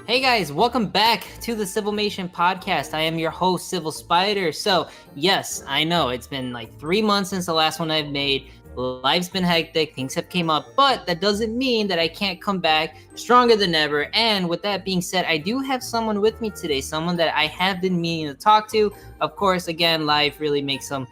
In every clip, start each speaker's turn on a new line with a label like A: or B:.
A: Hey guys, welcome back to the Civilmation podcast. I am your host, CivilSpider. So, yes, I know it's been like 3 months since the last one I've made. Life's been hectic, things have came up, but that doesn't mean that I can't come back stronger than ever. And with that being said, I do have someone with me today, someone that I have been meaning to talk to. Of course, again, life really makes some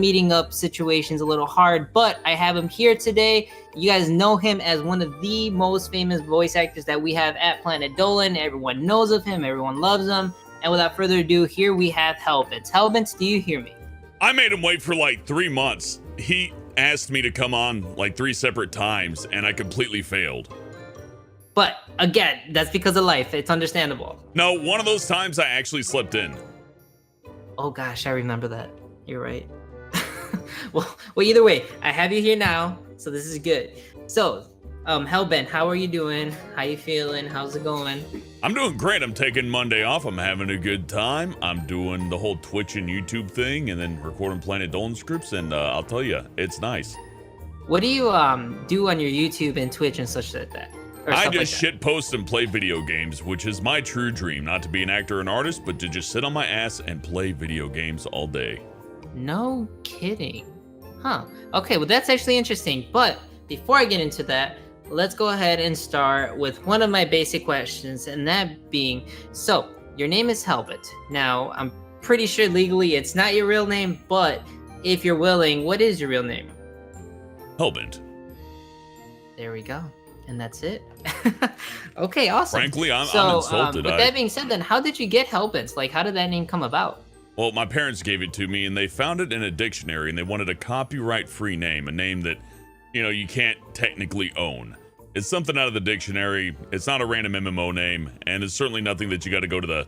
A: meeting up situations a little hard, but I have him here today. You guys know him as one of the most famous voice actors that we have at Planet Dolan. Everyone knows of him, everyone loves him. And without further ado, here we have Hellbent. Hellbent, do you hear me?
B: I made him wait for like 3 months. He asked me to come on like 3 separate times, and I completely failed.
A: But again, that's because of life. It's understandable.
B: No, one of those times I actually slept in.
A: Oh gosh, I remember that. You're right. well, either way, I have you here now, so this is good. So, Hellbent, how are you doing? How you feeling? How's it going?
B: I'm doing great. I'm taking Monday off. I'm having a good time. I'm doing the whole Twitch and YouTube thing, and then recording Planet Dolan scripts, and I'll tell you, it's nice.
A: What do you do on your YouTube and Twitch and such like that?
B: I just shit post and play video games, which is my true dream. Not to be an actor or an artist, but to just sit on my ass and play video games all day.
A: No kidding. Huh. Okay, well that's actually interesting. But before I get into that, let's go ahead and start with one of my basic questions, and that being, so your name is Hellbent. Now, I'm pretty sure legally it's not your real name, but if you're willing, what is your real name?
B: Hellbent.
A: There we go. And that's it. Okay, awesome.
B: Frankly, I'm insulted.
A: With that being said, then how did you get Hellbent? Like, how did that name come about?
B: Well, my parents gave it to me, and they found it in a dictionary, and they wanted a copyright-free name, a name that, you can't technically own. It's something out of the dictionary. It's not a random MMO name, and it's certainly nothing that you got to go to the,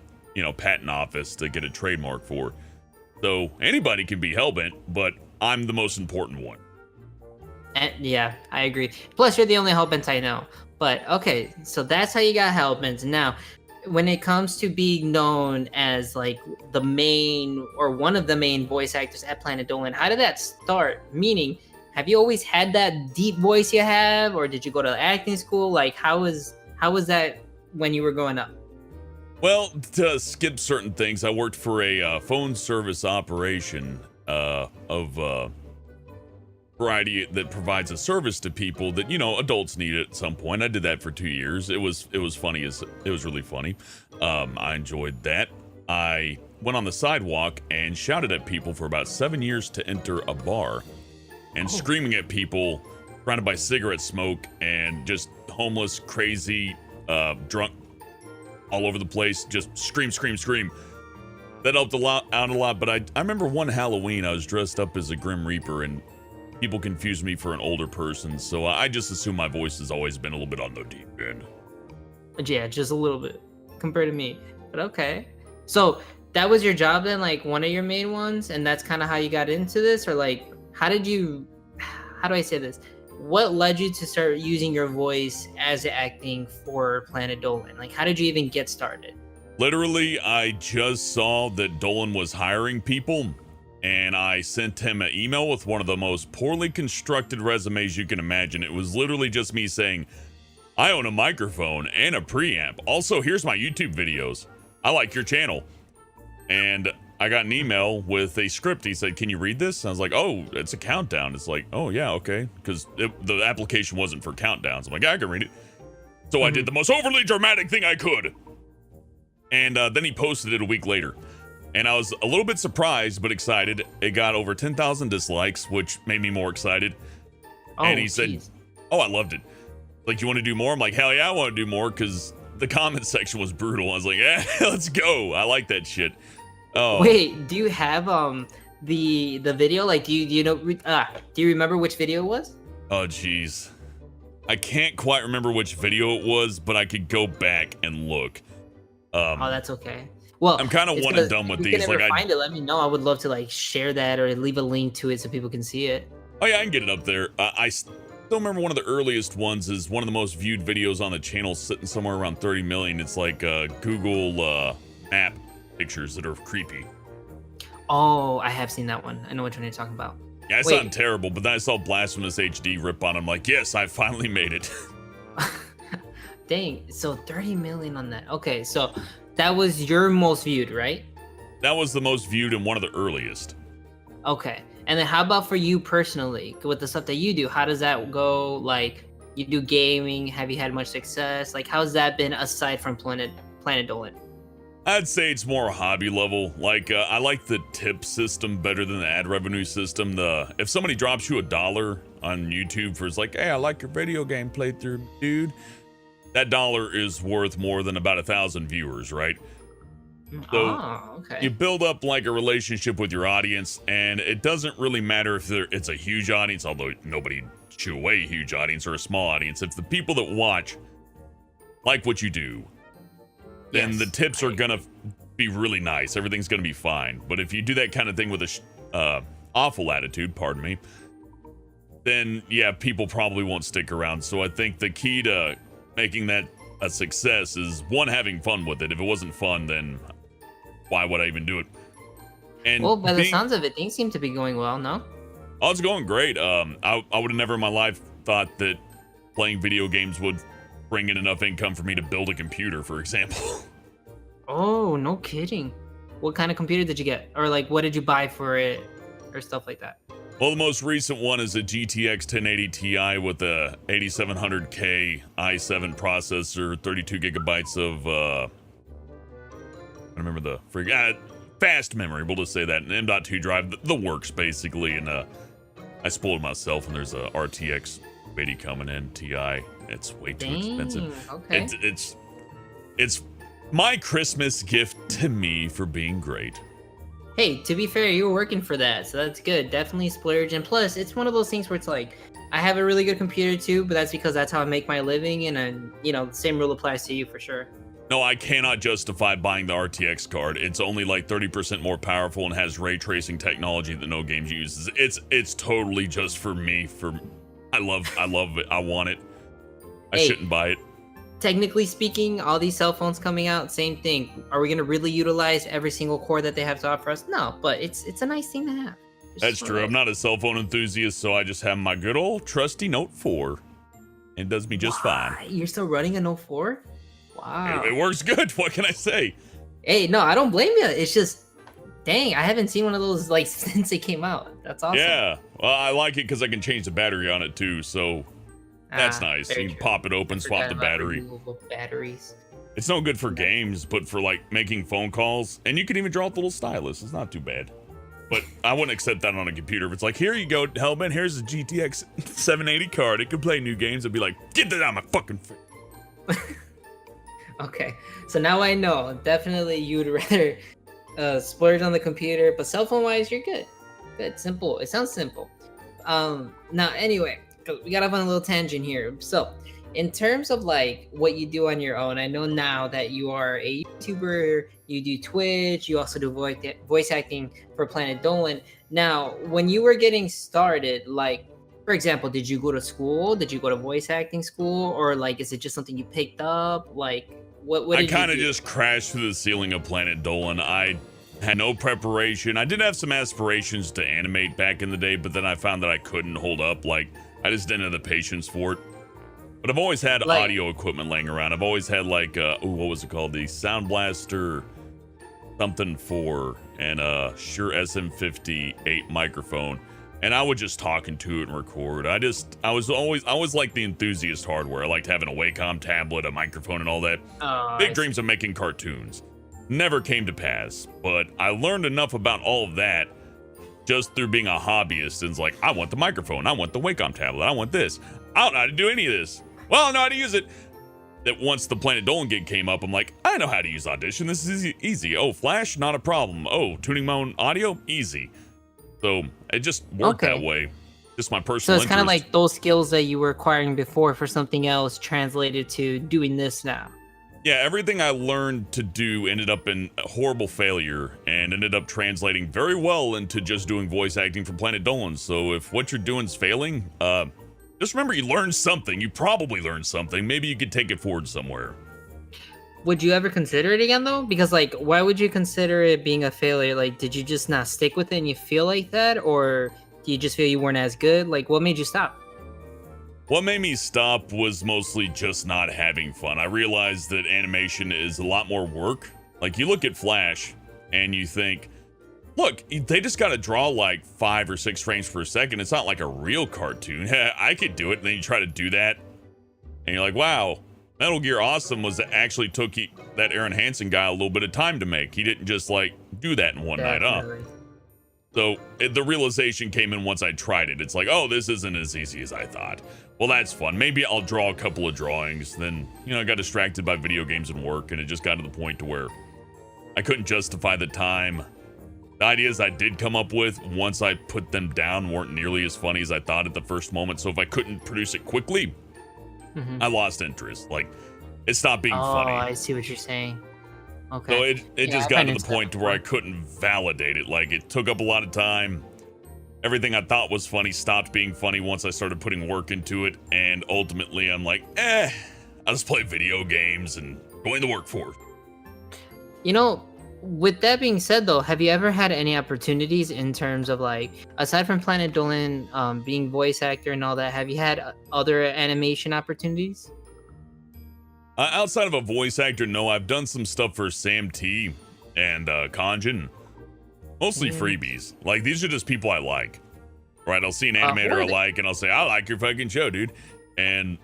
B: patent office to get a trademark for. So anybody can be Hellbent, but I'm the most important one.
A: And, yeah, I agree. Plus, you're the only Hellbent I know. But okay, so that's how you got Hellbent. Now, when it comes to being known as like the main or one of the main voice actors at Planet Dolan, how did that start? Meaning, have you always had that deep voice you have, or did you go to acting school? Like, how was that when you were growing up?
B: Well, to skip certain things, I worked for a phone service operation of variety that provides a service to people that adults need at some point. I did that for 2 years. It was funny. It was really funny. I enjoyed that. I went on the sidewalk and shouted at people for about 7 years to enter a bar, and screaming at people, trying to buy cigarette smoke, and just homeless, crazy, drunk, all over the place. Just scream. That helped out a lot. But I remember one Halloween I was dressed up as a Grim Reaper, and people confuse me for an older person, so I just assume my voice has always been a little bit on the deep end.
A: Yeah, just a little bit compared to me. But okay. So that was your job then, like one of your main ones, and that's kind of how you got into this? Or like, how do I say this? What led you to start using your voice as acting for Planet Dolan? Like, how did you even get started?
B: Literally, I just saw that Dolan was hiring people, and I sent him an email with one of the most poorly constructed resumes you can imagine. It was literally just me saying, I own a microphone and a preamp. Also, here's my YouTube videos. I like your channel. And I got an email with a script. He said, can you read this? I was like, oh, it's a countdown. It's like, oh, yeah, okay. Because the application wasn't for countdowns. I'm like, yeah, I can read it. So I did the most overly dramatic thing I could. And then he posted it a week later. And I was a little bit surprised, but excited. It got over 10,000 dislikes, which made me more excited. And he said, oh, I loved it. Like, you want to do more? I'm like, hell yeah, I want to do more, because the comment section was brutal. I was like, yeah, let's go. I like that shit. Oh.
A: Wait, do you have the video? Like, do you remember which video it was?
B: Oh, jeez. I can't quite remember which video it was, but I could go back and look.
A: Oh, that's okay. Well,
B: I'm kind of one and done with these.
A: If you can ever find it, let me know. I would love to like share that or leave a link to it so people can see it.
B: Oh yeah, I can get it up there. I still remember one of the earliest ones is one of the most viewed videos on the channel, sitting somewhere around 30 million. It's like Google map pictures that are creepy.
A: Oh, I have seen that one. I know which one you're talking about.
B: Yeah, I sound terrible, but then I saw Blasphemous HD rip on. I'm like, yes, I finally made it.
A: Dang, so 30 million on that. Okay, so that was your most viewed, right?
B: That was the most viewed and one of the earliest.
A: Okay. And then how about for you personally, with the stuff that you do? How does that go? Like, you do gaming, have you had much success? Like, how's that been aside from Planet Dolan?
B: I'd say it's more hobby level. Like, I like the tip system better than the ad revenue system. If somebody drops you $1 on YouTube for, it's like, hey, I like your video game playthrough, dude. That dollar is worth more than about 1,000 viewers, right? So
A: okay.
B: you build up like a relationship with your audience, and it doesn't really matter if it's a huge audience, although nobody shoo away a huge audience or a small audience. If the people that watch like what you do, then the tips are gonna be really nice. Everything's gonna be fine. But if you do that kind of thing with a awful attitude, pardon me, then yeah, people probably won't stick around. So I think the key to making that a success is, one, having fun with it. If it wasn't fun, then why would I even do it? And
A: well, by the sounds of it, things seem to be going well, no?
B: Oh, it's going great. I would have never in my life thought that playing video games would bring in enough income for me to build a computer, for example.
A: Oh, no kidding. What kind of computer did you get? Or like, what did you buy for it? Or stuff like that?
B: Well, the most recent one is a GTX 1080 Ti with a 8700K i7 processor, 32 gigabytes of, I remember the fast memory, we'll just say that, an M.2 drive, the works basically, and I spoiled myself, and there's a RTX 80 coming in, Ti. It's way too expensive.
A: Okay.
B: It's my Christmas gift to me for being great.
A: Hey, to be fair, you were working for that, so that's good. Definitely splurge. And plus, it's one of those things where it's like, I have a really good computer too, but that's because that's how I make my living, and the same rule applies to you for sure.
B: No, I cannot justify buying the RTX card. It's only like 30% more powerful and has ray tracing technology that no game uses. It's totally just for me. I love it. I want it. I shouldn't buy it.
A: Technically speaking, all these cell phones coming out, same thing. Are we going to really utilize every single core that they have to offer us? No, but it's a nice thing to have.
B: That's true. I'm not a cell phone enthusiast, so I just have my good old trusty Note 4. It does me just fine.
A: You're still running a Note 4? Wow.
B: It works good. What can I say?
A: Hey, no, I don't blame you. It's just, dang, I haven't seen one of those like since it came out. That's awesome.
B: Yeah. Well, I like it because I can change the battery on it too, so that's nice. You can pop it open, swap the battery.
A: Batteries.
B: It's no good for games, but for like making phone calls, and you can even draw with the little stylus. It's not too bad. But I wouldn't accept that on a computer. If it's like, here you go, Hellbent, here's a GTX 780 card. It can play new games. I'd be like, get that out of my fucking face.
A: Okay, so now I know. Definitely you would rather splurge on the computer, but cell phone wise, you're good. Good, simple. It sounds simple. Now anyway, we got off on a little tangent here. So, in terms of like what you do on your own, I know now that you are a YouTuber, you do Twitch, you also do voice acting for Planet Dolan. Now, when you were getting started, like, for example, did you go to school? Did you go to voice acting school? Or like, is it just something you picked up? Like, what
B: I kind of just crashed through the ceiling of Planet Dolan. I had no preparation. I did have some aspirations to animate back in the day, but then I found that I couldn't hold up. Like, I just didn't have the patience for it. But I've always had audio equipment laying around. I've always had like, what was it called? The Sound Blaster something 4 and a Shure SM58 microphone. And I would just talk into it and record. I was always like the enthusiast hardware. I liked having a Wacom tablet, a microphone, and all that. Big dreams of making cartoons. Never came to pass. But I learned enough about all of that just through being a hobbyist. And it's like, I want the microphone. I want the Wacom tablet. I want this. I don't know how to do any of this. Well, I know how to use it. That once the Planet Dolan gig came up, I'm like, I know how to use Audition. This is easy. Oh, Flash, not a problem. Oh, tuning my own audio, easy. So it just worked that way. Just my personal
A: So it's kind of like those skills that you were acquiring before for something else translated to doing this now.
B: Yeah, everything I learned to do ended up in a horrible failure and ended up translating very well into just doing voice acting for Planet Dolan. So if what you're doing is failing, just remember you learned something. You probably learned something. Maybe you could take it forward somewhere.
A: Would you ever consider it again though? Because like, why would you consider it being a failure? Like, did you just not stick with it and you feel like that? Or do you just feel you weren't as good? Like, what made you stop?
B: What made me stop was mostly just not having fun. I realized that animation is a lot more work. Like, you look at Flash and you think, look, they just got to draw like 5 or 6 frames per second. It's not like a real cartoon. I could do it. And then you try to do that and you're like, wow, Metal Gear Awesome was that actually took that Aaron Hansen guy a little bit of time to make. He didn't just like do that in one night up. So the realization came in once I tried it. It's like, oh, this isn't as easy as I thought. Well, that's fun. Maybe I'll draw a couple of drawings. Then, I got distracted by video games and work, and it just got to the point to where I couldn't justify the time. The ideas I did come up with, once I put them down, weren't nearly as funny as I thought at the first moment. So if I couldn't produce it quickly, I lost interest. Like, it stopped being funny.
A: Oh, I see what you're saying. Okay.
B: So it just got to the point to where I couldn't validate it. Like, it took up a lot of time. Everything I thought was funny stopped being funny once I started putting work into it. And ultimately, I'm like, I'll just play video games and join the workforce.
A: With that being said, though, have you ever had any opportunities in terms of, like, aside from Planet Dolan being voice actor and all that, have you had other animation opportunities?
B: Outside of a voice actor, no. I've done some stuff for Sam T and Kanjin. Mostly freebies. Like, these are just people I like. Right? I'll see an animator I like, and I'll say, I like your fucking show, dude. And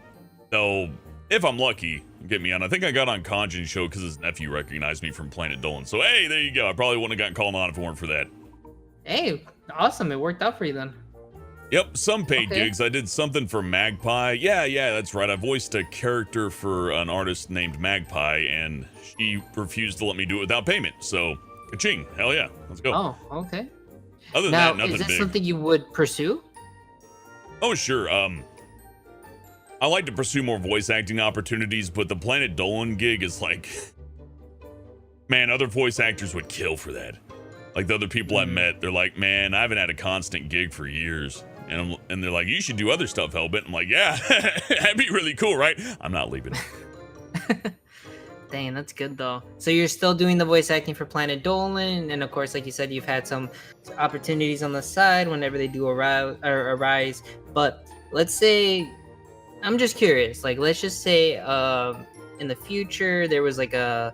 B: they'll, if I'm lucky, get me on. I think I got on Kanjin's show because his nephew recognized me from Planet Dolan. So, hey, there you go. I probably wouldn't have gotten called on if it weren't for that.
A: Hey, awesome. It worked out for you then.
B: Yep, some paid gigs. I did something for Magpie. Yeah, that's right. I voiced a character for an artist named Magpie, and she refused to let me do it without payment. So, ka-ching. Hell yeah. Let's go.
A: Oh, okay.
B: Other than that, nothing
A: is that
B: big.
A: something you would pursue?
B: Oh, sure. I like to pursue more voice acting opportunities, but the Planet Dolan gig is like, man, other voice actors would kill for that. Like, the other people I met, they're like, man, I haven't had a constant gig for years. And they're like, you should do other stuff, Hellbent. I'm like, yeah, that'd be really cool, right? I'm not leaving.
A: Dang, that's good though. So you're still doing the voice acting for Planet Dolan, and of course, like you said, you've had some opportunities on the side whenever they do arise. But let's say, I'm just curious. Like, let's just say, in the future, there was like I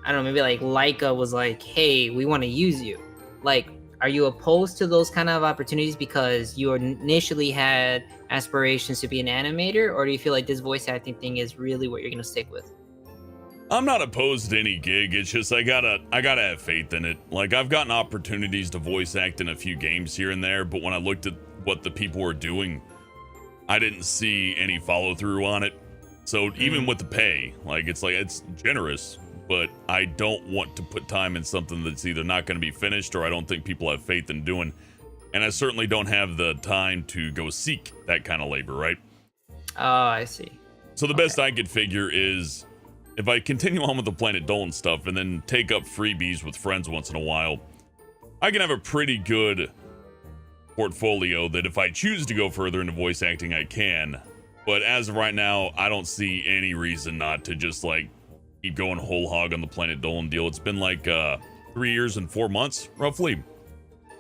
A: don't know, maybe like Leica was like, hey, we want to use you. Like, are you opposed to those kind of opportunities because you initially had aspirations to be an animator, or do you feel like this voice acting thing is really what you're gonna stick with?
B: I'm not opposed to any gig. It's just I gotta have faith in it. Like, I've gotten opportunities to voice act in a few games here and there, but when I looked at what the people were doing, I didn't see any follow through on it. So even with the pay, like, it's generous, but I don't want to put time in something that's either not going to be finished or I don't think people have faith in doing. And I certainly don't have the time to go seek that kind of labor, right?
A: Oh, I see.
B: So the best I could figure is if I continue on with the Planet Dolan stuff and then take up freebies with friends once in a while, I can have a pretty good portfolio that if I choose to go further into voice acting, I can. But as of right now, I don't see any reason not to just, like, keep going whole hog on the Planet Dolan deal. It's been like 3 years and 4 months, roughly.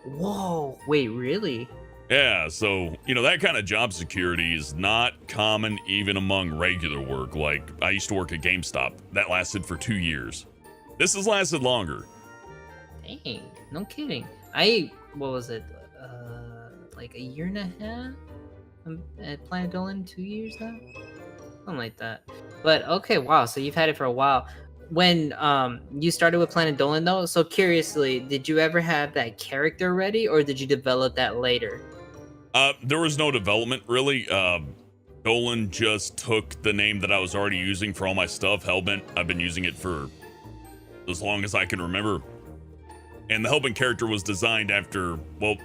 A: Whoa, wait, really?
B: Yeah, so, that kind of job security is not common even among regular work. Like, I used to work at GameStop. That lasted for 2 years. This has lasted longer.
A: Dang, no kidding. What was it? Like a year and a half? At Planet Dolan, 2 years now? Something like that. But okay, wow, so you've had it for a while. When you started with Planet Dolan though, so curiously, did you ever have that character ready or did you develop that later?
B: There was no development really. Dolan just took the name that I was already using for all my stuff, Hellbent. I've been using it for as long as I can remember. And the Hellbent character was designed after, well,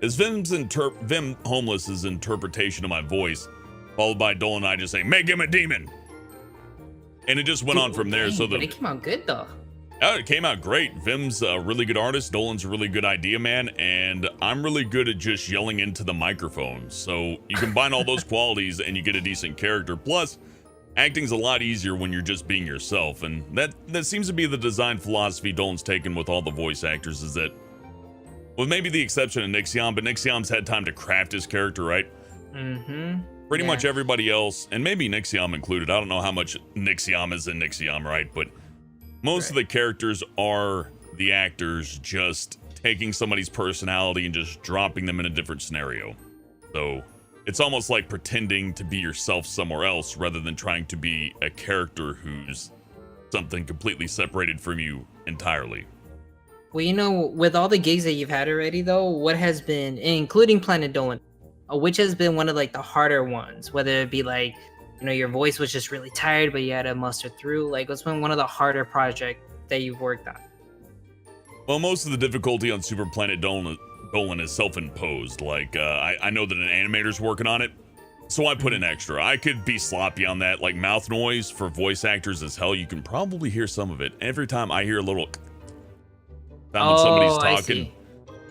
B: is Vim Homeless's interpretation of my voice, followed by Dolan and I just saying, make him a demon. And it just went on from there. So
A: but it came out good though.
B: Oh, it came out great. Vim's a really good artist. Dolan's a really good idea man. And I'm really good at just yelling into the microphone. So you combine all those qualities and you get a decent character. Plus, acting's a lot easier when you're just being yourself. And that seems to be the design philosophy Dolan's taken with all the voice actors, is that, with maybe the exception of Nixion, but Nixion's had time to craft his character, right? Pretty much everybody else, and maybe Nixiom included. I don't know how much Nixiom is in Nixiom, right? But most of the characters are the actors just taking somebody's personality and just dropping them in a different scenario. So it's almost like pretending to be yourself somewhere else rather than trying to be a character who's something completely separated from you entirely.
A: Well, you know, with all the gigs that you've had already, though, what has been, including Planet Dolan, which has been one of like the harder ones, whether it be like, you know, your voice was just really tired, but you had to muster through. Like, what's been one of the harder projects that you've worked on?
B: Well, most of the difficulty on Super Planet Dolan is self-imposed. Like, I know that an animator's working on it, so I put in extra. I could be sloppy on that. Like, mouth noise for voice actors is hell. You can probably hear some of it. Every time I hear a little sound when somebody's talking.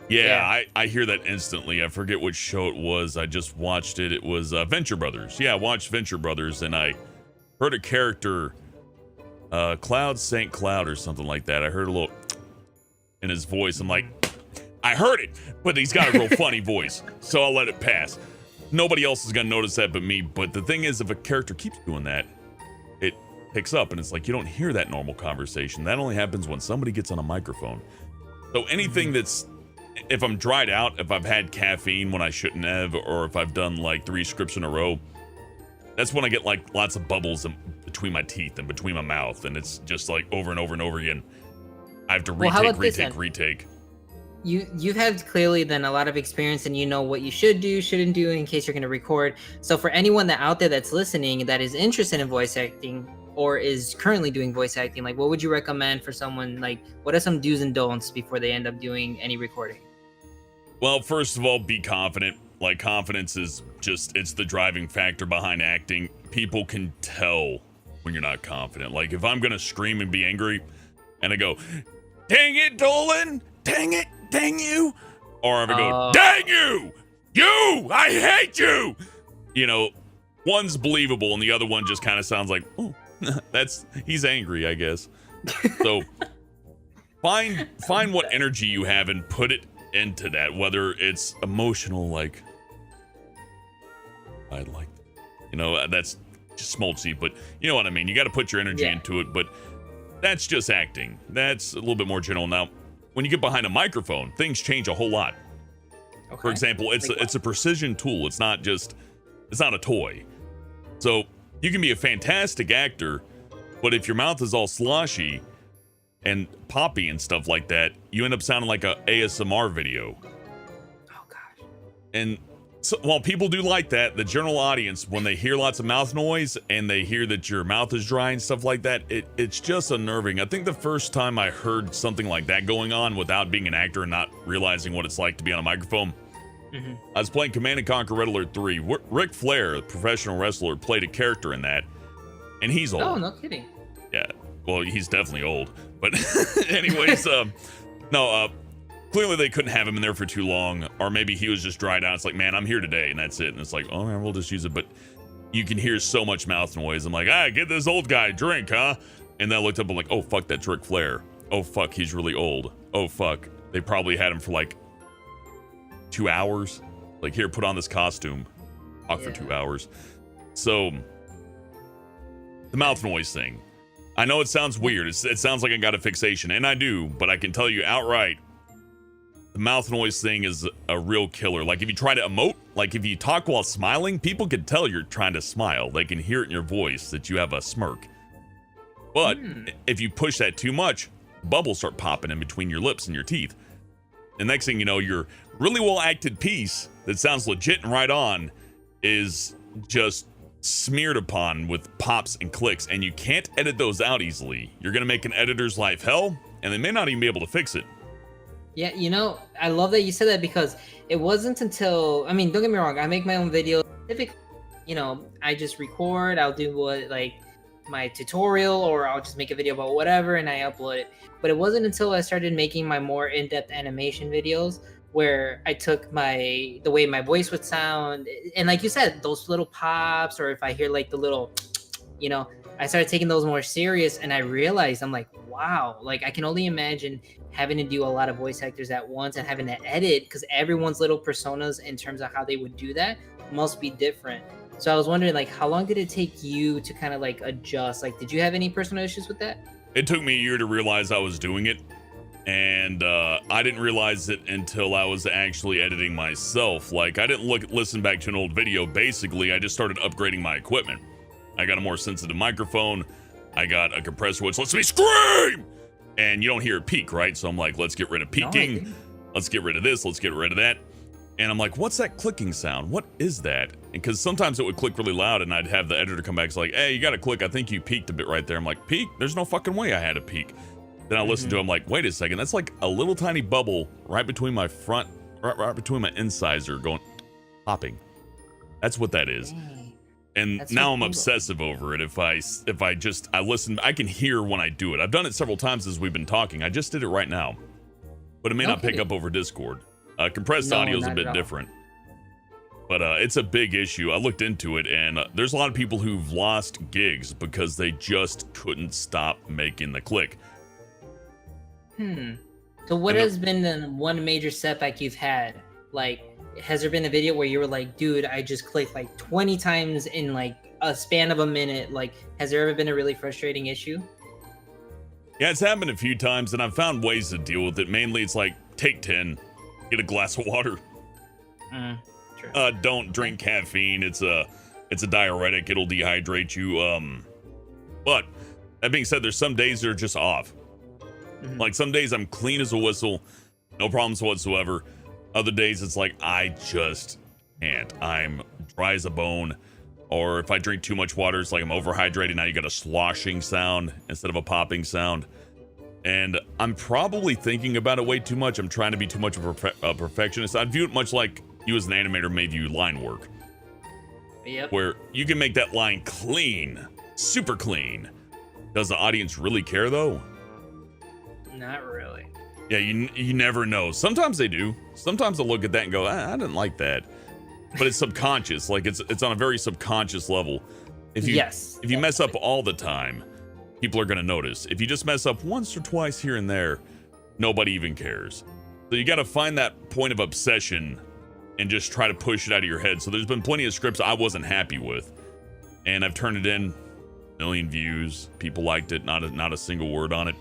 B: Yeah, I hear that instantly. I forget which show it was. I just watched it. It was Venture Brothers. Yeah, I watched Venture Brothers, and I heard a character, Cloud St. Cloud or something like that. I heard a little in his voice. I'm like, I heard it, but he's got a real funny voice, so I'll let it pass. Nobody else is gonna notice that but me. But the thing is, if a character keeps doing that, it picks up, and it's like you don't hear that normal conversation. That only happens when somebody gets on a microphone. So anything that's, if I'm dried out, if I've had caffeine when I shouldn't have, or if I've done like 3 scripts in a row, that's when I get like lots of bubbles in between my teeth and between my mouth, and it's just like over and over and over again. I have to retake.
A: You've had clearly then a lot of experience, and you know what you should do, shouldn't do in case you're going to record. So for anyone that out there that's listening that is interested in voice acting or is currently doing voice acting, like what would you recommend for someone? Like, what are some do's and don'ts before they end up doing any recording?
B: Well, first of all, be confident. Like, confidence is just, it's the driving factor behind acting. People can tell when you're not confident. Like, if I'm gonna scream and be angry and I go, dang it, Dolan, dang it, dang you, or if I go, dang you, I hate you, you know, one's believable and the other one just kind of sounds like, oh, he's angry, I guess. So find what energy you have and put it into that, whether it's emotional, like I like, you know, that's just smoltzy, but you know what I mean. You got to put your energy into it, but that's just acting. That's a little bit more general. Now, when you get behind a microphone, things change a whole lot. Okay. For example, it's a precision tool. It's not a toy. So you can be a fantastic actor, but if your mouth is all sloshy and poppy and stuff like that, you end up sounding like a ASMR video.
A: Oh gosh.
B: And so, while people do like that, the general audience, when they hear lots of mouth noise and they hear that your mouth is dry and stuff like that, it's just unnerving. I think the first time I heard something like that going on without being an actor and not realizing what it's like to be on a microphone, I was playing Command & Conquer Red Alert 3. Ric Flair, a professional wrestler, played a character in that, and he's old.
A: Oh, no kidding.
B: Yeah, well, he's definitely old. But anyways, clearly they couldn't have him in there for too long, or maybe he was just dried out. It's like, man, I'm here today, and that's it. And it's like, oh, man, we'll just use it. But you can hear so much mouth noise. I'm like, get this old guy a drink, huh? And then I looked up, I'm like, oh, fuck, that's Ric Flair. Oh, fuck, he's really old. Oh, fuck, they probably had him for like 2 hours. Like, here, put on this costume. Talk for 2 hours. So, the mouth noise thing. I know it sounds weird. It sounds like I got a fixation, and I do, but I can tell you outright, the mouth noise thing is a real killer. Like, if you try to emote, like if you talk while smiling, people can tell you're trying to smile. They can hear it in your voice that you have a smirk. But if you push that too much, bubbles start popping in between your lips and your teeth. The next thing you know, your really well-acted piece that sounds legit and right on is just smeared upon with pops and clicks, and you can't edit those out easily. You're gonna make an editor's life hell, and they may not even be able to fix it.
A: Yeah, you know, I love that you said that, because it wasn't until, I mean, don't get me wrong, I make my own videos. Typically, you know, I just record, I'll do my tutorial, or I'll just make a video about whatever and I upload it. But it wasn't until I started making my more in-depth animation videos where I took the way my voice would sound, and like you said, those little pops, or if I hear like the little, you know, I started taking those more serious, and I realized, I'm like, wow, like I can only imagine having to do a lot of voice actors at once and having to edit, because everyone's little personas in terms of how they would do that must be different. So I was wondering, like, how long did it take you to kind of like adjust? Like, did you have any personal issues with that?
B: It took me a year to realize I was doing it. And I didn't realize it until I was actually editing myself. Like, I didn't listen back to an old video. Basically, I just started upgrading my equipment. I got a more sensitive microphone. I got a compressor which lets me scream! And you don't hear it peak, right? So I'm like, let's get rid of peaking. Let's get rid of this. Let's get rid of that. And I'm like, what's that clicking sound? What is that? And because sometimes it would click really loud and I'd have the editor come back. It's like, hey, you got to click. I think you peaked a bit right there. I'm like, peak? There's no fucking way I had a peak. Then I listened to it, I'm like, wait a second, that's like a little tiny bubble right between my front, right between my incisor going, popping. That's what that is. And
A: That's
B: now
A: so
B: I'm
A: cool.
B: obsessive over it. If I listen, I can hear when I do it. I've done it several times as we've been talking. I just did it right now. But it may not pick up over Discord. Compressed audio is a bit different. But it's a big issue. I looked into it, and there's a lot of people who've lost gigs because they just couldn't stop making the click.
A: So what has been the one major setback you've had? Like, has there been a video where you were like, dude, I just clicked like 20 times in like a span of a minute? Like, has there ever been a really frustrating issue?
B: Yeah, it's happened a few times, and I've found ways to deal with it. Mainly, it's like, take 10, get a glass of water.
A: True.
B: Don't drink caffeine. It's a diuretic. It'll dehydrate you. But that being said, there's some days that are just off. Like some days I'm clean as a whistle, no problems whatsoever. Other days it's like I just can't. I'm dry as a bone. Or if I drink too much water, it's like I'm overhydrated. Now you got a sloshing sound instead of a popping sound. And I'm probably thinking about it way too much. I'm trying to be too much of a perfectionist. I view it much like you as an animator may view line work.
A: Yep.
B: Where you can make that line clean, super clean. Does the audience really care though?
A: Not really.
B: Yeah, you never know. Sometimes they do. Sometimes they'll look at that and go, I didn't like that. But it's subconscious. Like it's on a very subconscious level. If you mess up all the time, people are going to notice. If you just mess up once or twice here and there, nobody even cares. So you got to find that point of obsession and just try to push it out of your head. So there's been plenty of scripts I wasn't happy with, and I've turned it in, 1 million views. People liked it. Not a single word on it.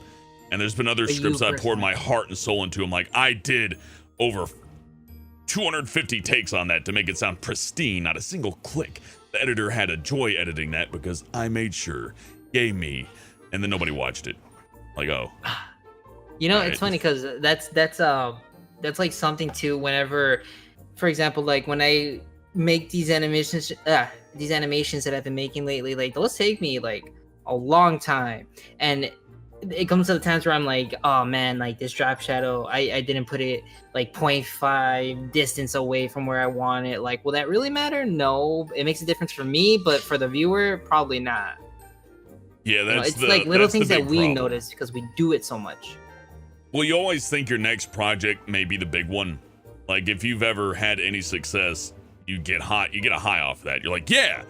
B: And there's been other scripts I poured my heart and soul into. I'm like, I did over 250 takes on that to make it sound pristine, not a single click. The editor had a joy editing that because I made sure, gave me, and then nobody watched it. Like, oh.
A: You know, it's funny because that's like something too. Whenever, for example, like when I make these animations that I've been making lately, like those take me like a long time, and it comes to the times where I'm like, oh man, like this drop shadow, I didn't put it like 0.5 distance away from where I want it. Like, will that really matter? No, it makes a difference for me, but for the viewer, probably not.
B: Yeah, that's
A: it's like little things that we notice because we do it so much.
B: Well, you always think your next project may be the big one. Like if you've ever had any success, you get a high off that. You're like, yeah,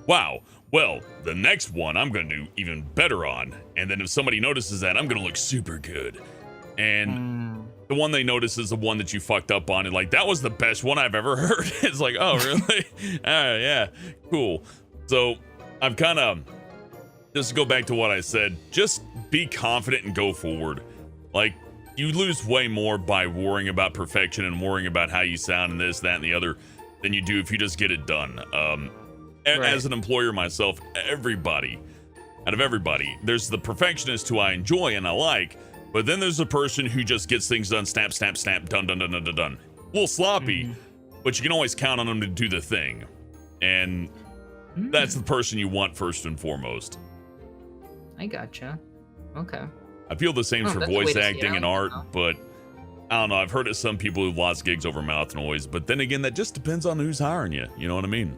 B: wow. Well, the next one I'm going to do even better on. And then if somebody notices that, I'm going to look super good. And the one they notice is the one that you fucked up on. And like, that was the best one I've ever heard. It's like, oh, really? Yeah, cool. So I've kind of, just to go back to what I said, just be confident and go forward. Like, you lose way more by worrying about perfection and worrying about how you sound and this, that, and the other than you do if you just get it done. As an employer myself, out of everybody, there's the perfectionist who I enjoy and I like, but then there's the person who just gets things done, snap, snap, snap, done. A little sloppy, but you can always count on them to do the thing. And that's the person you want first and foremost.
A: I gotcha. Okay.
B: I feel the same for voice acting and art, but I don't know. I've heard of some people who've lost gigs over mouth noise, but then again, that just depends on who's hiring you. You know what I mean?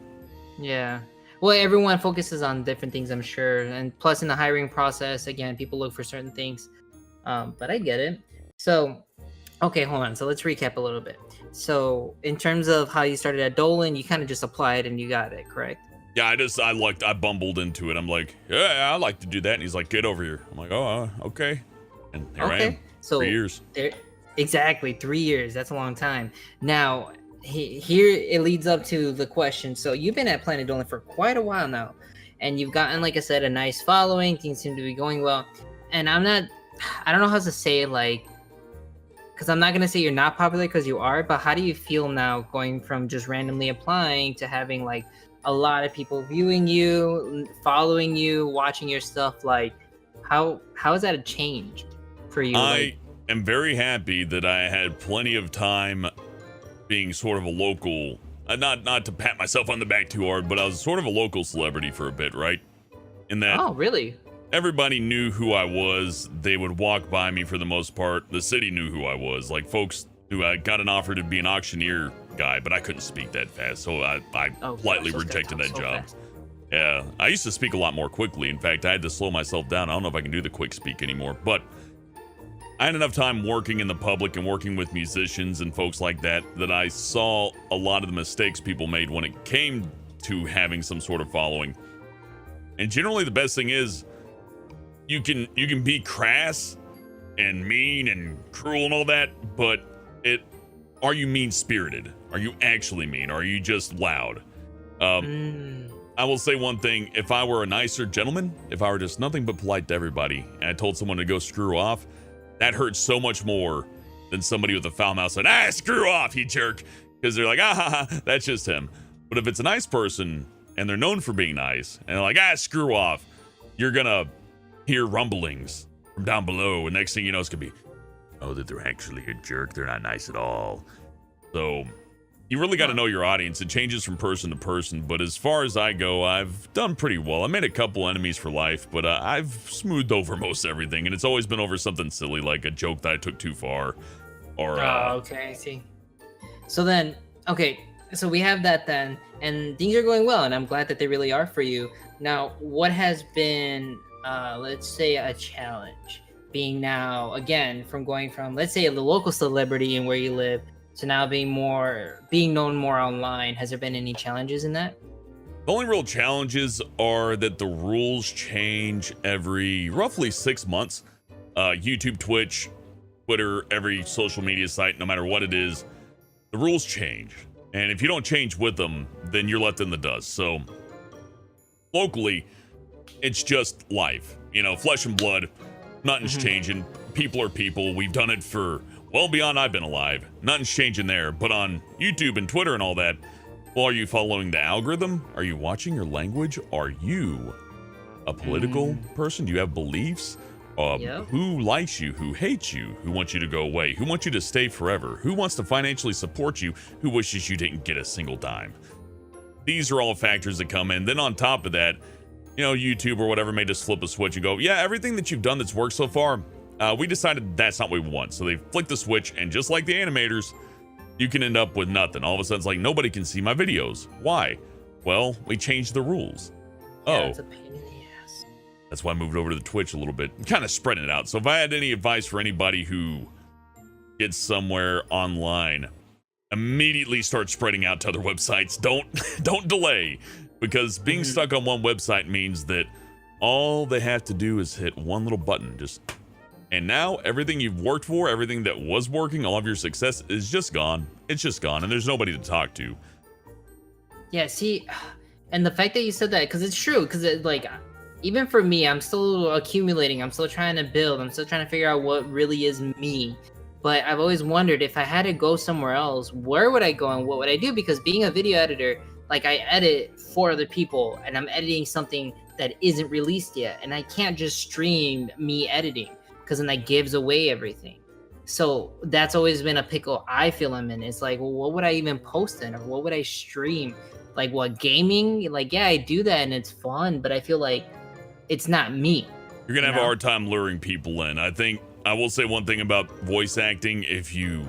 A: Yeah. Well, everyone focuses on different things, I'm sure. And plus in the hiring process, again, people look for certain things. But I get it. So, okay, hold on. So let's recap a little bit. So in terms of how you started at Dolan, you kind of just applied and you got it, correct?
B: Yeah, I bumbled into it. I'm like, yeah, I like to do that. And he's like, get over here. I'm like, oh, okay. And here I am.
A: So
B: 3 years.
A: Exactly. 3 years. That's a long time. Now, here it leads up to the question. So you've been at Planet Dolan for quite a while now, and you've gotten, like I said, a nice following. Things seem to be going well, and I don't know how to say it, like, because I'm not gonna say you're not popular because you are, but how do you feel now going from just randomly applying to having like a lot of people viewing you, following you, watching your stuff? Like, how has that changed for you?
B: I am very happy that I had plenty of time being sort of a local, not to pat myself on the back too hard, but I was sort of a local celebrity for a bit, right? In that,
A: oh, really?
B: everybody knew who I was. They would walk by me for the most part. The city knew who I was. Like folks who I got an offer to be an auctioneer guy, but I couldn't speak that fast, so I politely rejected that job. Fast. Yeah, I used to speak a lot more quickly. In fact, I had to slow myself down. I don't know if I can do the quick speak anymore, but I had enough time working in the public and working with musicians and folks like that I saw a lot of the mistakes people made when it came to having some sort of following. And generally the best thing is you can be crass and mean and cruel and all that, but are you mean-spirited? Are you actually mean? Or are you just loud? I will say one thing. If I were a nicer gentleman, if I were just nothing but polite to everybody, and I told someone to go screw off, that hurts so much more than somebody with a foul mouth saying, screw off, you jerk. Because they're like, that's just him. But if it's a nice person, and they're known for being nice, and they're like, screw off, you're gonna hear rumblings from down below, and next thing you know, it's gonna be, oh, that they're actually a jerk. They're not nice at all. So you really got to know your audience. It changes from person to person, but as far as I go, I've done pretty well. I made a couple enemies for life, but I've smoothed over most everything, and it's always been over something silly, like a joke that I took too far, or
A: okay, I see. So then, okay, so we have that then, and things are going well, and I'm glad that they really are for you. Now, what has been, let's say, a challenge? Being now, again, going from, let's say, the local celebrity and where you live, to now being known more online. Has there been any challenges in that?
B: The only real challenges are that the rules change every roughly 6 months. YouTube, Twitch, Twitter, every social media site, no matter what it is, the rules change. And if you don't change with them, then you're left in the dust. So locally, it's just life. You know, flesh and blood, nothing's changing. People are people. We've done it for well beyond I've been alive. Nothing's changing there. But on YouTube and Twitter and all that, well, are you following the algorithm? Are you watching your language? Are you a political person? Do you have beliefs? Who likes you? Who hates you? Who wants you to go away? Who wants you to stay forever? Who wants to financially support you? Who wishes you didn't get a single dime? These are all factors that come in. Then on top of that, you know, YouTube or whatever may just flip a switch and go, yeah, everything that you've done that's worked so far, we decided that's not what we want. So they flick the switch, and just like the animators, you can end up with nothing. All of a sudden, it's like, nobody can see my videos. Why? Well, we changed the rules.
A: Yeah, it's a pain in the ass.
B: That's why I moved over to the Twitch a little bit, kind of spreading it out. So if I had any advice for anybody who gets somewhere online, immediately start spreading out to other websites. Don't delay, because being stuck on one website means that all they have to do is hit one little button, and now everything you've worked for, everything that was working, all of your success is just gone. It's just gone, and there's nobody to talk to.
A: Yeah, see, and the fact that you said that, because it's true, because like, even for me, I'm still accumulating, I'm still trying to build, I'm still trying to figure out what really is me. But I've always wondered, if I had to go somewhere else, where would I go and what would I do? Because being a video editor, like, I edit for other people, and I'm editing something that isn't released yet, and I can't just stream me editing, because then that gives away everything. So that's always been a pickle I feel I'm in. It's like, well, what would I even post in, or what would I stream? Like, what, gaming? Like, yeah, I do that and it's fun, but I feel like it's not me.
B: You're gonna have a hard time luring people in. I think I will say one thing about voice acting: if you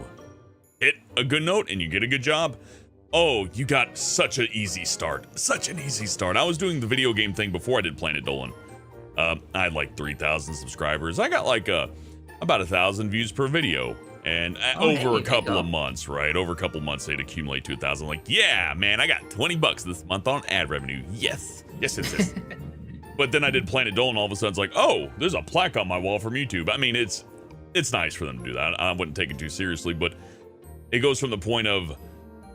B: hit a good note and you get a good job, oh, you got such an easy start. Such an easy start. I was doing the video game thing before I did Planet Dolan. I had like 3,000 subscribers. I got like about 1,000 views per video, and over a couple of months, right? Over a couple of months, they'd accumulate to 1,000. Like, yeah, man, I got $20 this month on ad revenue. Yes. But then I did Planet Dolan, all of a sudden it's like, oh, there's a plaque on my wall from YouTube. I mean, it's nice for them to do that. I wouldn't take it too seriously, but it goes from the point of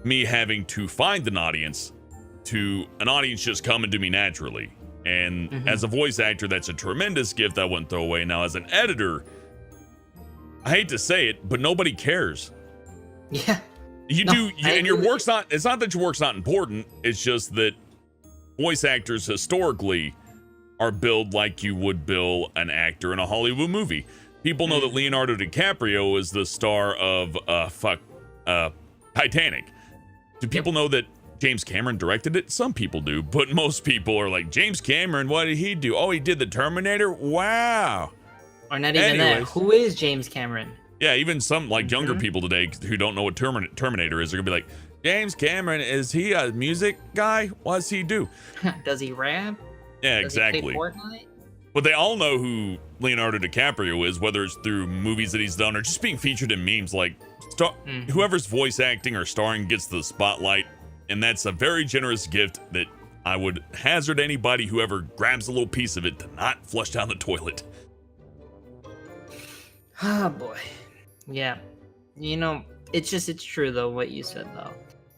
B: me having to find an audience to an audience just coming to me naturally. And as a voice actor, that's a tremendous gift I wouldn't throw away. Now, as an editor, I hate to say it, but nobody cares.
A: Yeah.
B: And your work's not, it's not that your work's not important. It's just that voice actors historically are billed like you would bill an actor in a Hollywood movie. People know that Leonardo DiCaprio is the star of Titanic. Do people know that James Cameron directed it? Some people do, but most people are like, James Cameron, what did he do? Oh, he did the Terminator? Wow.
A: Or not even that. Who is James Cameron?
B: Yeah, even some like younger people today who don't know what Terminator is, they're gonna be like, James Cameron, is he a music guy? What does he do?
A: Does he rap?
B: Yeah,
A: Does
B: exactly.
A: he play Fortnite?
B: But they all know who Leonardo DiCaprio is, whether it's through movies that he's done or just being featured in memes. Like, whoever's voice acting or starring gets the spotlight, and that's a very generous gift that I would hazard anybody who ever grabs a little piece of it to not flush down the toilet.
A: Oh boy. Yeah. You know, it's true though, what you said though.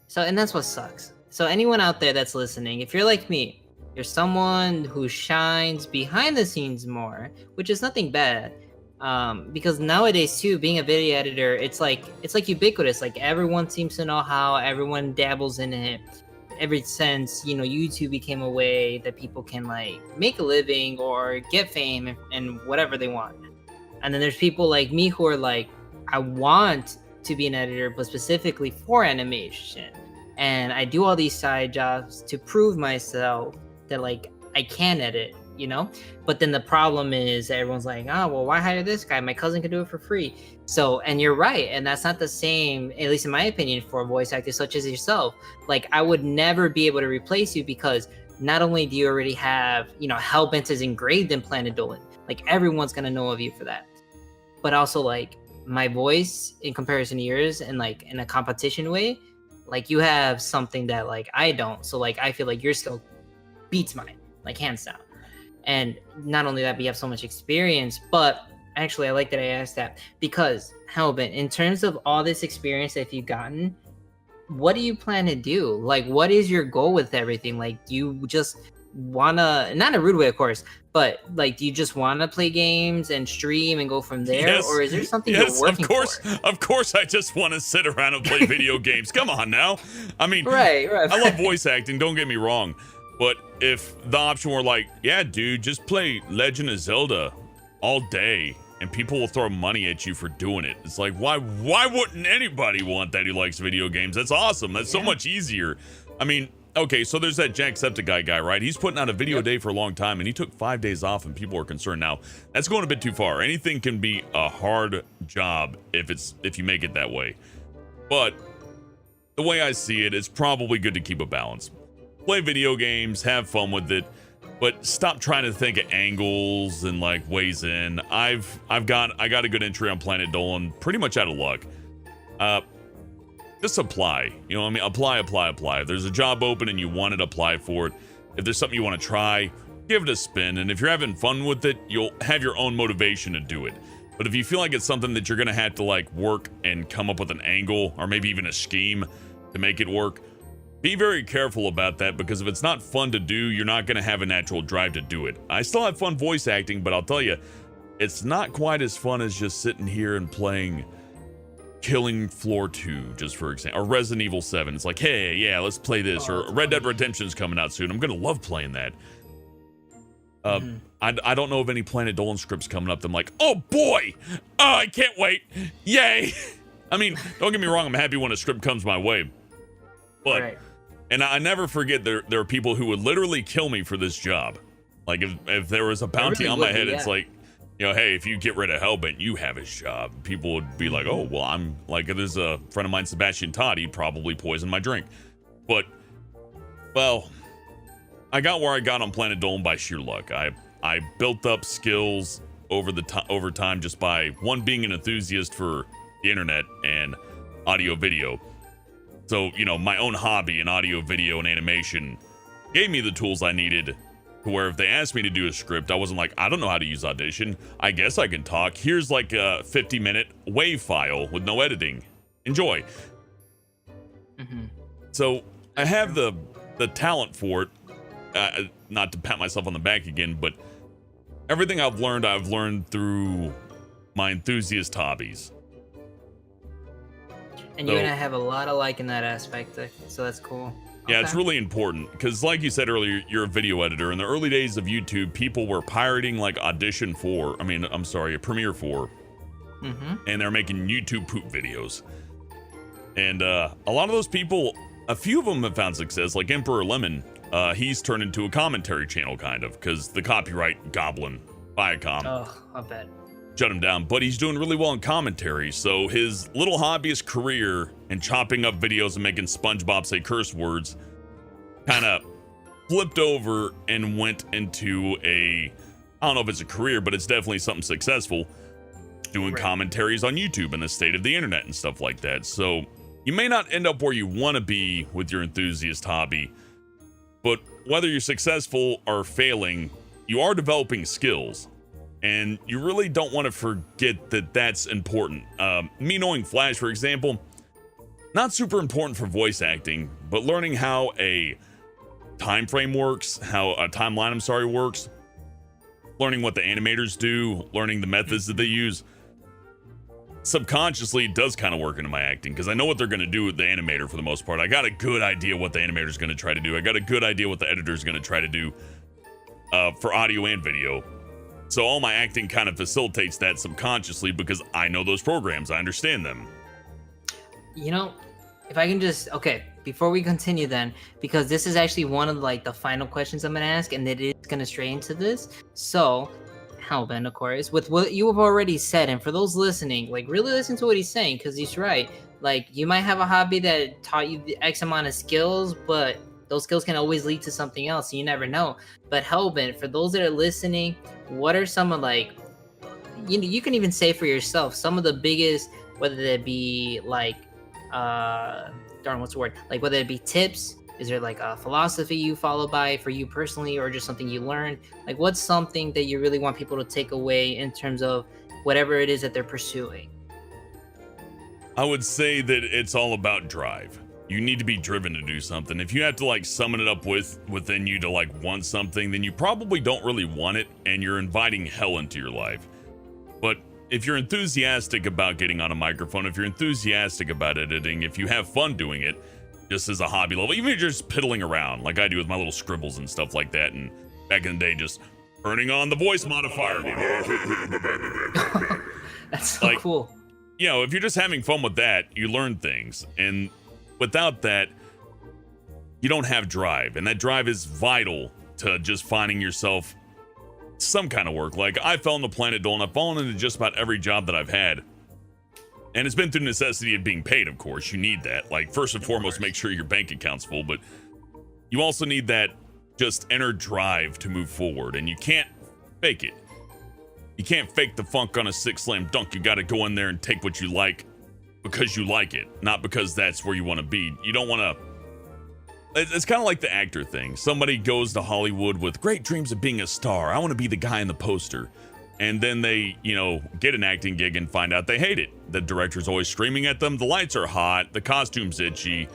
A: So, and that's what sucks. So anyone out there that's listening, if you're like me, you're someone who shines behind the scenes more, which is nothing bad. Because nowadays too, being a video editor, it's like ubiquitous. Like everyone seems to know how, everyone dabbles in it. Ever since, you know, YouTube became a way that people can like make a living or get fame and whatever they want. And then there's people like me who are like, I want to be an editor, but specifically for animation. And I do all these side jobs to prove myself that like I can edit, you know? But then the problem is everyone's like, oh, well, why hire this guy? My cousin can do it for free. So, and you're right. And that's not the same, at least in my opinion, for voice actors such as yourself. Like I would never be able to replace you because not only do you already have, you know, Hellbent is engraved in Planet Dolan. Like everyone's going to know of you for that. But also like my voice in comparison to yours and like in a competition way, like you have something that like I don't. So like I feel like your skill beats mine, like hands down. And not only that, but you have so much experience. But actually I like that I asked that because Hellbent, in terms of all this experience that you've gotten, what do you plan to do? Like what is your goal with everything? Like do you just wanna, not in a rude way of course, but like do you just want to play games and stream and go from there?
B: Yes,
A: or is there something you're working for?
B: Of course I just want to sit around and play video games. Come on now. I mean,
A: right.
B: I love voice acting, don't get me wrong, but if the option were like, yeah dude, just play Legend of Zelda all day and people will throw money at you for doing it, it's like, why wouldn't anybody want that who likes video games? That's awesome. That's so much easier. I mean, okay, so there's that Jacksepticeye guy, right? He's putting out a video a day for a long time, and he took 5 days off, and people are concerned. Now, that's going a bit too far. Anything can be a hard job if you make it that way. But the way I see it, it's probably good to keep a balance. Play video games, have fun with it, but stop trying to think of angles and like ways in. I got a good entry on Planet Dolan, pretty much out of luck. Just apply. You know what I mean? Apply. If there's a job open and you want it, apply for it. If there's something you want to try, give it a spin. And if you're having fun with it, you'll have your own motivation to do it. But if you feel like it's something that you're going to have to like work and come up with an angle or maybe even a scheme to make it work, be very careful about that, because if it's not fun to do, you're not going to have a natural drive to do it. I still have fun voice acting, but I'll tell you, it's not quite as fun as just sitting here and playing Killing Floor 2, just for example, or Resident Evil 7. It's like, hey, yeah, let's play this. Or Red Dead Redemption is coming out soon. I'm going to love playing that. I don't know of any Planet Dolan scripts coming up that I'm like, oh boy, oh, I can't wait. Yay. I mean, don't get me wrong, I'm happy when a script comes my way. But, right. And I never forget there are people who would literally kill me for this job. Like if there was a bounty on my head, it's like, you know, hey, if you get rid of Hellbent, you have his job. People would be like, oh, well, I'm like, if there's a friend of mine, Sebastian Todd, he'd probably poison my drink. But, well, I got where I got on Planet Dolan by sheer luck. I built up skills over time just by, one, being an enthusiast for the internet and audio video. So, you know, my own hobby in audio video and animation gave me the tools I needed to where if they asked me to do a script, I wasn't like, I don't know how to use Audition. I guess I can talk. Here's like a 50-minute WAV file with no editing. Enjoy.
A: Mm-hmm.
B: So I have the talent for it. Not to pat myself on the back again, but everything I've learned through my enthusiast hobbies.
A: And you're gonna have a lot of like in that aspect, so that's cool.
B: Yeah,
A: Okay.
B: it's really important because, like you said earlier, you're a video editor. In the early days of YouTube, people were pirating like Premiere 4, and they're making YouTube poop videos. And a lot of those people, a few of them have found success, like Emperor Lemon. He's turned into a commentary channel, kind of, because the copyright goblin, Viacom,
A: I bet,
B: shut him down. But he's doing really well in commentary, so his little hobbyist career and chopping up videos and making SpongeBob say curse words kind of flipped over and went into I don't know if it's a career, but it's definitely something successful, doing commentaries on YouTube and the state of the internet and stuff like that. So you may not end up where you want to be with your enthusiast hobby, but whether you're successful or failing, you are developing skills, and you really don't want to forget that that's important. Me knowing Flash, for example, not super important for voice acting, but learning how a time frame works, how a timeline, works, learning what the animators do, learning the methods that they use, subconsciously does kind of work into my acting, because I know what they're going to do with the animator for the most part. I got a good idea what the animator's going to try to do. I got a good idea what the editor's going to try to do for audio and video. So all my acting kind of facilitates that subconsciously because I know those programs. I understand them.
A: You know, if I can just, okay, before we continue then, because this is actually one of like the final questions I'm going to ask, and it is going to stray into this. So Hellbent, of course, with what you have already said, and for those listening, like really listen to what he's saying, because he's right. Like, you might have a hobby that taught you the X amount of skills, but those skills can always lead to something else. You never know. But Hellbent, for those that are listening, what are some of like, you can even say for yourself, some of the biggest, whether it be like, what's the word? Like, whether it be tips, is there like a philosophy you follow by for you personally, or just something you learned? Like, what's something that you really want people to take away in terms of whatever it is that they're pursuing?
B: I would say that it's all about drive. You need to be driven to do something. If you have to like summon it up within you to like want something, then you probably don't really want it, and you're inviting hell into your life. But if you're enthusiastic about getting on a microphone, if you're enthusiastic about editing, if you have fun doing it, just as a hobby level, even if you're just piddling around like I do with my little scribbles and stuff like that, and back in the day just turning on the voice modifier.
A: That's so cool.
B: You know, if you're just having fun with that, you learn things. And without that, you don't have drive. And that drive is vital to just finding yourself some kind of work. Like, I fell into Planet Dolan. I've fallen into just about every job that I've had. And it's been through necessity of being paid, of course. You need that. Like, first and foremost, make sure your bank account's full. But you also need that just inner drive to move forward. And you can't fake it. You can't fake the funk on a 6 slam dunk. You got to go in there and take what you like because you like it, not because that's where you want to be. You don't want to... It's kind of like the actor thing. Somebody goes to Hollywood with great dreams of being a star. I want to be the guy in the poster. And then they, get an acting gig and find out they hate it. The director's always screaming at them. The lights are hot. The costume's itchy.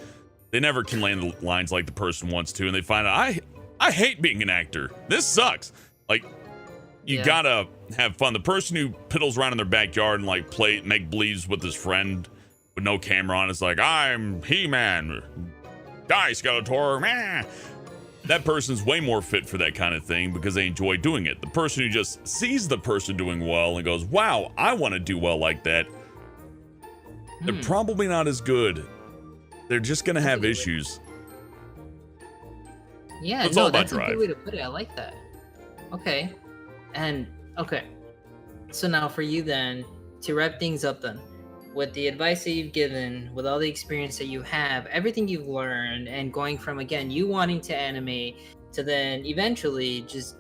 B: They never can land the lines like the person wants to. And they find out, I hate being an actor. This sucks. Like, you gotta have fun. The person who piddles around in their backyard and like make believes with his friend with no camera on, it's like, I'm He-Man. Die, Skeletor. Meh. That person's way more fit for that kind of thing because they enjoy doing it. The person who just sees the person doing well and goes, wow, I want to do well like that, they're probably not as good. They're just going to have issues.
A: Yeah, no, that's a good way to put it. I like that. Okay. So now for you then, to wrap things up then, with the advice that you've given, with all the experience that you have, everything you've learned, and going from, again, you wanting to animate to then eventually just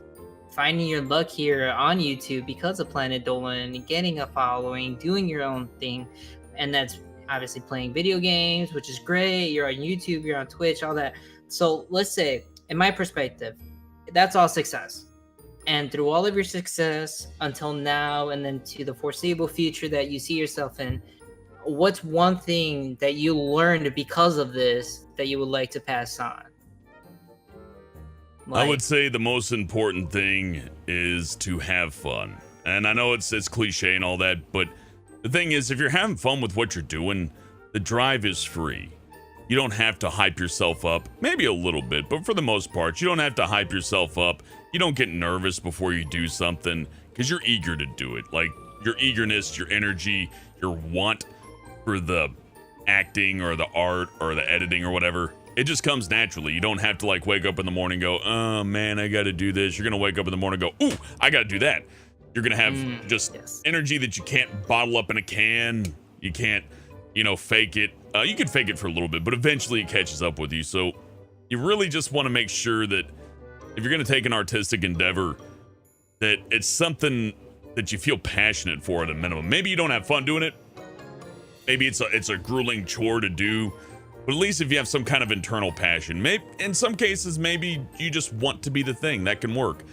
A: finding your luck here on YouTube because of Planet Dolan, getting a following, doing your own thing, and that's obviously playing video games, which is great. You're on YouTube, you're on Twitch, all that. So let's say, in my perspective, that's all success. And through all of your success until now, and then to the foreseeable future that you see yourself in, what's one thing that you learned because of this that you would like to pass on?
B: I would say the most important thing is to have fun. And I know it's cliche and all that, but the thing is, if you're having fun with what you're doing, the drive is free. You don't have to hype yourself up, maybe a little bit, but for the most part, you don't have to hype yourself up. You don't get nervous before you do something because you're eager to do it. Like your eagerness, your energy, your want for the acting or the art or the editing or whatever, it just comes naturally. You don't have to like wake up in the morning and go, oh man, I got to do this. You're going to wake up in the morning and go, ooh, I got to do that. You're going to have just energy that you can't bottle up in a can. You can't, fake it. You can fake it for a little bit, but eventually it catches up with you. So you really just want to make sure that if you're going to take an artistic endeavor, that it's something that you feel passionate for at a minimum. Maybe you don't have fun doing it. Maybe it's a grueling chore to do, but at least if you have some kind of internal passion, maybe in some cases, maybe you just want to be the thing that can work,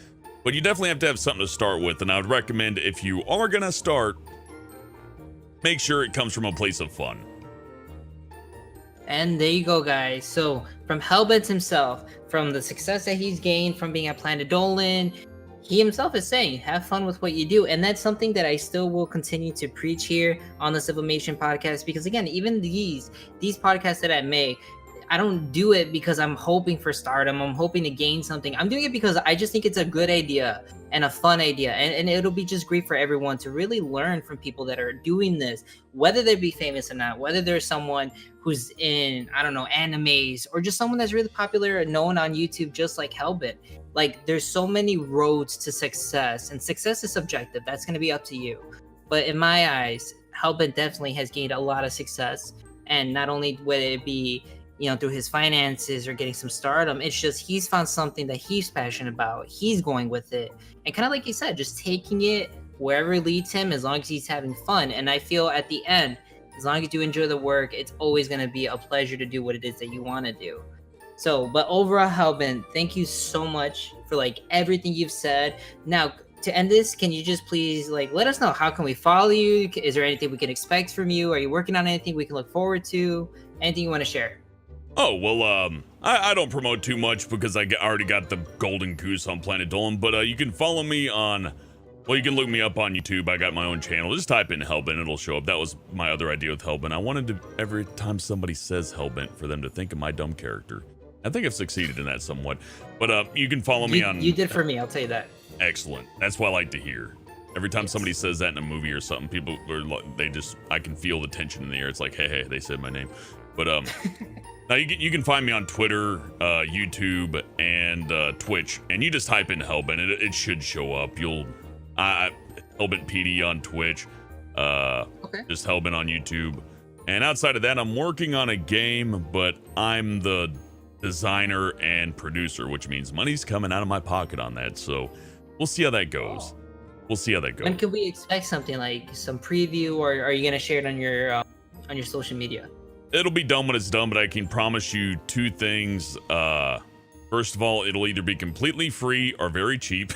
B: but you definitely have to have something to start with. And I would recommend if you are going to start, make sure it comes from a place of fun.
A: And there you go, guys. So from Hellbent himself, from the success that he's gained from being at Planet Dolan, he himself is saying, have fun with what you do. And that's something that I still will continue to preach here on the Civilmation podcast. Because again, even these podcasts that I make, I don't do it because I'm hoping for stardom. I'm hoping to gain something. I'm doing it because I just think it's a good idea and a fun idea. And it'll be just great for everyone to really learn from people that are doing this, whether they be famous or not, whether there's someone who's in, I don't know, animes, or just someone that's really popular and known on YouTube, just like Hellbent. Like, there's so many roads to success, and success is subjective. That's going to be up to you. But in my eyes, Hellbent definitely has gained a lot of success. And not only would it be, through his finances or getting some stardom, it's just he's found something that he's passionate about. He's going with it. And kind of like you said, just taking it wherever it leads him, as long as he's having fun. And I feel at the end, as long as you enjoy the work, it's always going to be a pleasure to do what it is that you want to do. So, but overall, Hellbent, thank you so much for everything you've said. Now, to end this, can you just please let us know, how can we follow you? Is there anything we can expect from you? Are you working on anything we can look forward to? Anything you want to share?
B: Oh, well, I don't promote too much because I already got the golden goose on Planet Dolan, but you can follow me on, well, you can look me up on YouTube. I got my own channel. Just type in Hellbent, it'll show up. That was my other idea with Hellbent. I wanted to, every time somebody says Hellbent, for them to think of my dumb character. I think I've succeeded in that somewhat. But you can follow me on...
A: You did for me, I'll tell you that.
B: Excellent. That's what I like to hear. Every time somebody says that in a movie or something, people are I can feel the tension in the air. It's like, hey, they said my name. But now you can find me on Twitter, YouTube, and Twitch, and you just type in Hellbent. It should show up. Hellbent PD on Twitch, just Hellbent on YouTube. And outside of that, I'm working on a game, but I'm the designer and producer, which means money's coming out of my pocket on that. So we'll see how that goes. When can we expect something, like some preview, or are you gonna share it on your social media? It'll be done when it's done, but I can promise you two things. First of all, it'll either be completely free or very cheap.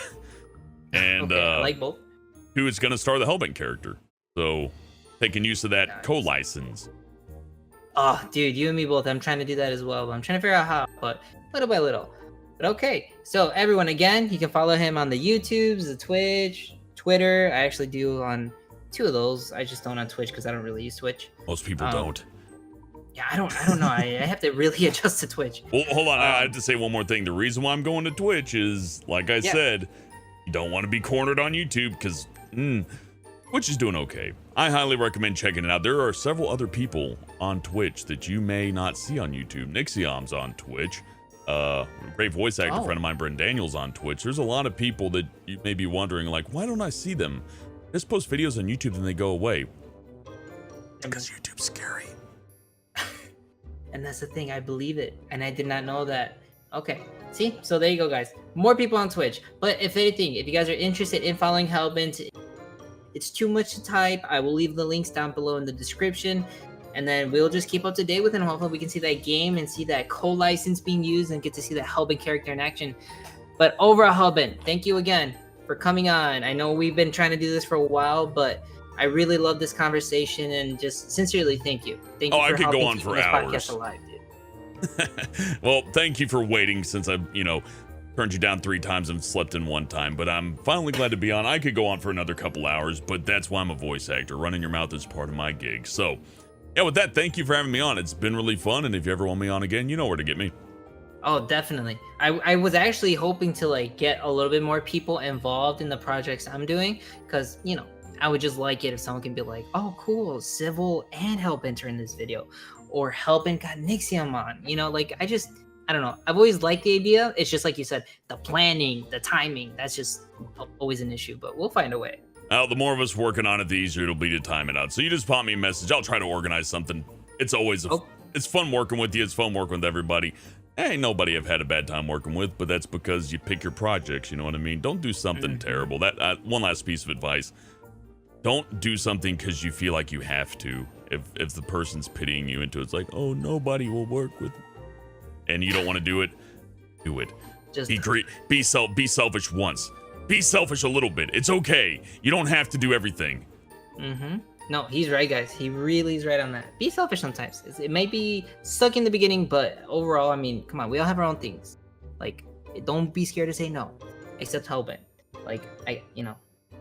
B: And
A: I like both.
B: Two, it's gonna star the Hellbent character. So taking use of that co-license.
A: Oh, dude, you and me both. I'm trying to do that as well. I'm trying to figure out how, but little by little. But okay, so everyone, again, you can follow him on the YouTubes, the Twitch, Twitter. I actually do on 2 of those. I just don't on Twitch because I don't really use Twitch.
B: Most people don't.
A: Yeah, I don't know. I have to really adjust to Twitch.
B: Well, hold on. I have to say one more thing. The reason why I'm going to Twitch is, like I said, you don't want to be cornered on YouTube because Twitch is doing okay. I highly recommend checking it out. There are several other people on Twitch that you may not see on YouTube. Nixiom's on Twitch. Great voice actor friend of mine, Brent Daniels, on Twitch. There's a lot of people that you may be wondering, why don't I see them? Just post videos on YouTube and they go away. Because YouTube's scary.
A: And that's the thing, I believe it. And I did not know that. Okay, see? So there you go, guys. More people on Twitch. But if anything, if you guys are interested in following Hellbent, it's too much to type. I will leave the links down below in the description. And then we'll just keep up to date with it. And hopefully we can see that game and see that co-license being used and get to see that Hellbent character in action. But overall, Hellbent, thank you again for coming on. I know we've been trying to do this for a while, but I really love this conversation, and just sincerely thank you. Thank you
B: I
A: for
B: could go
A: helping
B: on
A: keep
B: for
A: this
B: hours.
A: podcast alive, dude.
B: Well, thank you for waiting since I, turned you down 3 times and slept in 1 time, but I'm finally glad to be on. I could go on for another couple hours, but that's why I'm a voice actor. Running your mouth is part of my gig. So, yeah, with that, thank you for having me on. It's been really fun, and if you ever want me on again, you know where to get me.
A: Oh, definitely. I was actually hoping to like get a little bit more people involved in the projects I'm doing, because, you know, I would just like it if someone can be like, oh, cool, Civil and Hellbent are in this video, or Hellbent got Nixium on, you know, like I don't know. I've always liked the idea. It's just like you said, the planning, the timing, that's just always an issue, but we'll find a way.
B: The more of us working on it, the easier it'll be to time it out. So you just pop me a message. I'll try to organize something. It's always, it's fun working with you. It's fun working with everybody. Ain't nobody I've had a bad time working with, but that's because you pick your projects, you know what I mean? Don't do something terrible. That one last piece of advice. Don't do something because you feel like you have to. If the person's pitying you into it, it's like, oh, nobody will work with me. And you don't want to do it, do it.
A: Just
B: be selfish once. Be selfish a little bit. It's okay. You don't have to do everything.
A: No, he's right, guys. He really is right on that. Be selfish sometimes. It may be suck in the beginning, but overall, I mean, come on, we all have our own things. Like, don't be scared to say no, except Hellbent. Like,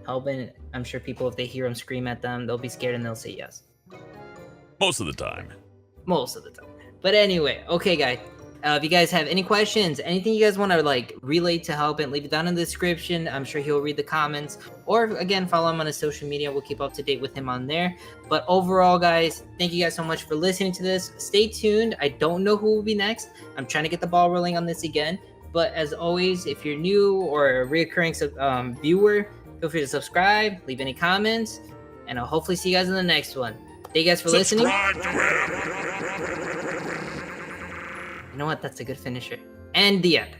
A: Hellbent, I'm sure people, if they hear him scream at them, they'll be scared and they'll say yes.
B: Most of the time.
A: Most of the time. But anyway, okay, guys. If you guys have any questions, anything you guys want to like relay to Hellbent, leave it down in the description. I'm sure he'll read the comments. Or again, follow him on his social media. We'll keep up to date with him on there. But overall, guys, thank you guys so much for listening to this. Stay tuned. I don't know who will be next. I'm trying to get the ball rolling on this again. But as always, if you're new or a reoccurring viewer, feel free to subscribe, leave any comments, and I'll hopefully see you guys in the next one. Thank you guys for listening. You know what? That's a good finisher. And the end.